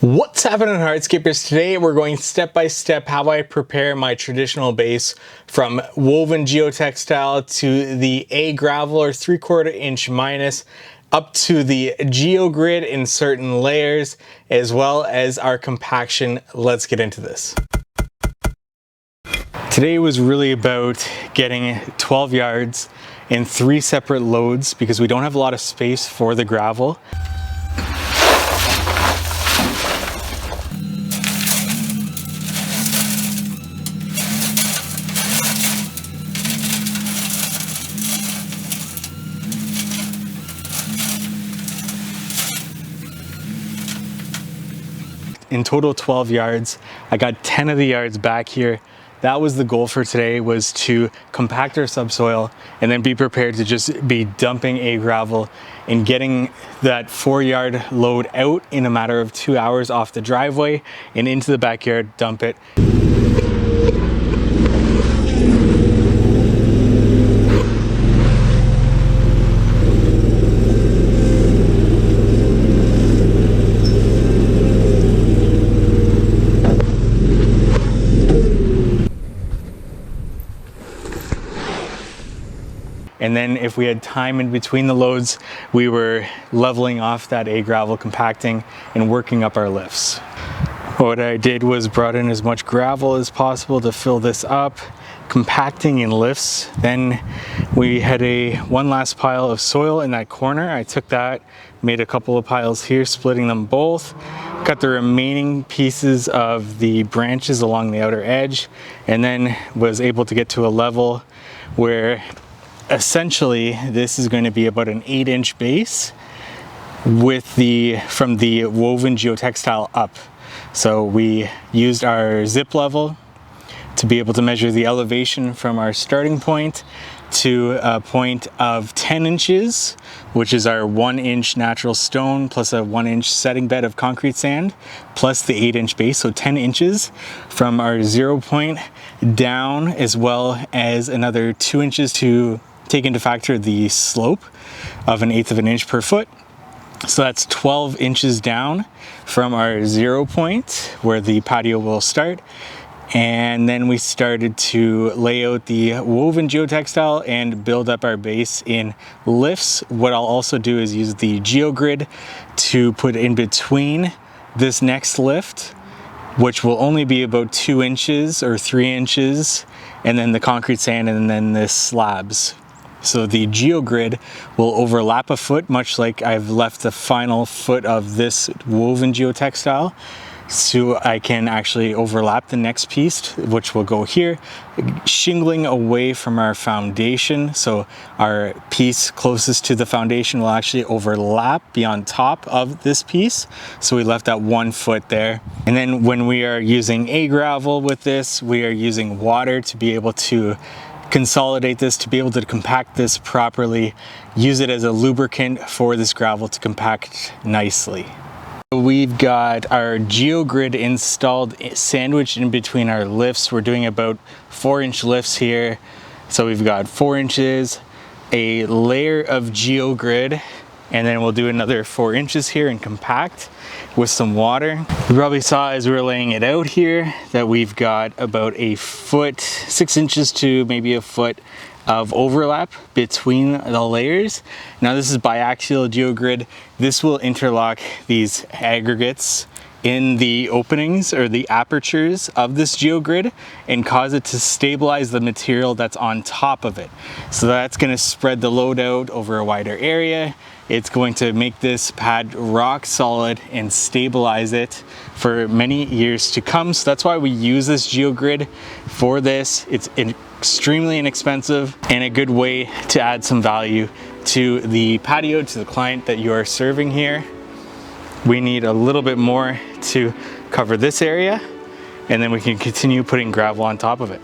What's happening, Hardscapers? Today we're going step by step how I prepare my traditional base from woven geotextile to the A gravel or 3/4 inch minus up to the geogrid in certain layers as well as our compaction. Let's get into this. Today was really about getting 12 yards in 3 separate loads because we don't have a lot of space for the gravel. In total 12 yards. I got 10 of the yards back here. That was the goal for today, was to compact our subsoil and then be prepared to just be dumping a gravel and getting that 4-yard load out in a matter of 2 hours off the driveway and into the backyard, dump it. And then if we had time in between the loads, we were leveling off that A gravel, compacting and working up our lifts. What I did was brought in as much gravel as possible to fill this up, compacting in lifts. Then we had one last pile of soil in that corner. I took that, made a couple of piles here, splitting them both, cut the remaining pieces of the branches along the outer edge, and then was able to get to a level where essentially this is going to be about an 8-inch base with from the woven geotextile up. So we used our zip level to be able to measure the elevation from our starting point to a point of 10 inches, which is our 1-inch natural stone plus a 1-inch setting bed of concrete sand plus the 8-inch base, so 10 inches from our 0 point down, as well as another 2 inches to take into factor the slope of 1/8 of an inch per foot. So that's 12 inches down from our 0 point where the patio will start. And then we started to lay out the woven geotextile and build up our base in lifts. What I'll also do is use the geogrid to put in between this next lift, which will only be about 2 inches or 3 inches, and then the concrete sand, and then the slabs. So the geogrid will overlap a foot, much like I've left the final foot of this woven geotextile. So I can actually overlap the next piece, which will go here, shingling away from our foundation. So our piece closest to the foundation will actually overlap, be on top of this piece. So we left that 1 foot there. And then when we are using A gravel with this, we are using water to be able to consolidate this, to be able to compact this properly, use it as a lubricant for this gravel to compact nicely. We've got our geogrid installed, sandwiched in between our lifts. We're doing about 4-inch lifts here. So we've got 4 inches, a layer of geogrid, and then we'll do another 4 inches here and compact with some water. You probably saw as we were laying it out here that we've got about a foot, 6 inches to maybe a foot of overlap between the layers. Now this is biaxial geogrid. This will interlock these aggregates in the openings or the apertures of this geogrid and cause it to stabilize the material that's on top of it. So that's going to spread the load out over a wider area. It's going to make this pad rock solid and stabilize it for many years to come. So that's why we use this geogrid for this. It's extremely inexpensive and a good way to add some value to the patio, to the client that you are serving here. We need a little bit more to cover this area, and then we can continue putting gravel on top of it.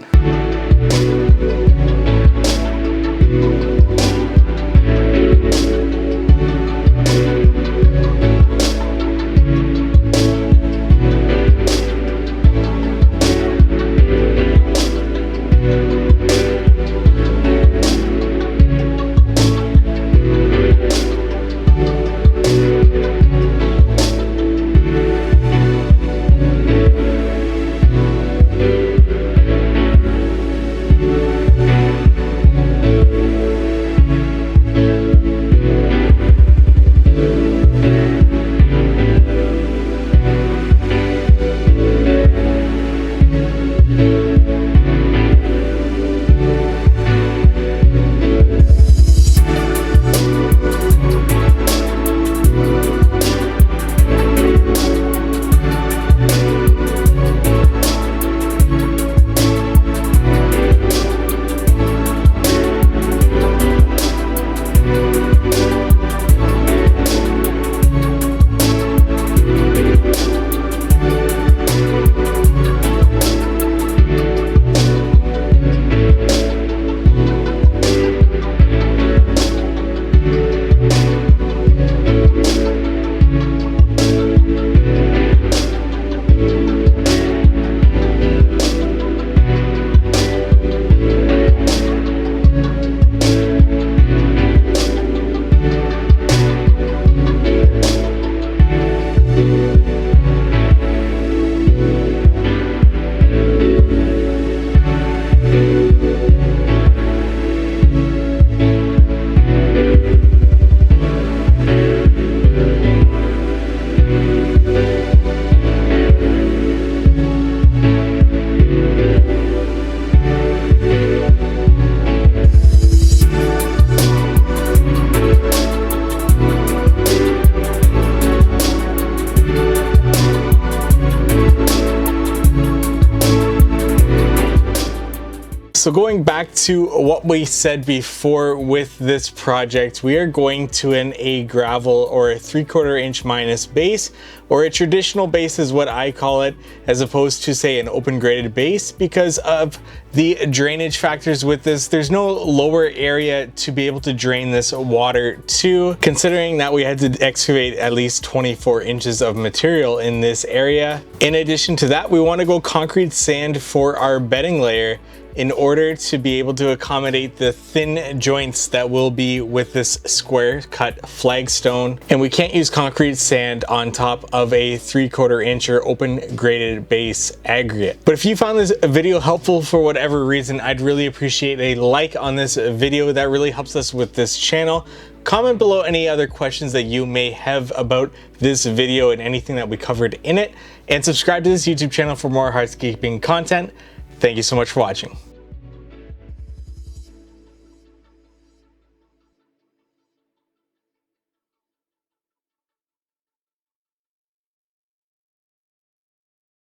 So going back to what we said before with this project, we are going to an A gravel or a 3/4 inch minus base, or a traditional base is what I call it, as opposed to say an open graded base, because of the drainage factors with this. There's no lower area to be able to drain this water to, considering that we had to excavate at least 24 inches of material in this area. In addition to that, we want to go concrete sand for our bedding layer in order to be able to accommodate the thin joints that will be with this square cut flagstone. And we can't use concrete sand on top of a 3/4 inch or open graded base aggregate. But if you found this video helpful for whatever reason, I'd really appreciate a like on this video. That really helps us with this channel. Comment below any other questions that you may have about this video and anything that we covered in it. And subscribe to this YouTube channel for more hardscaping content. Thank you so much for watching.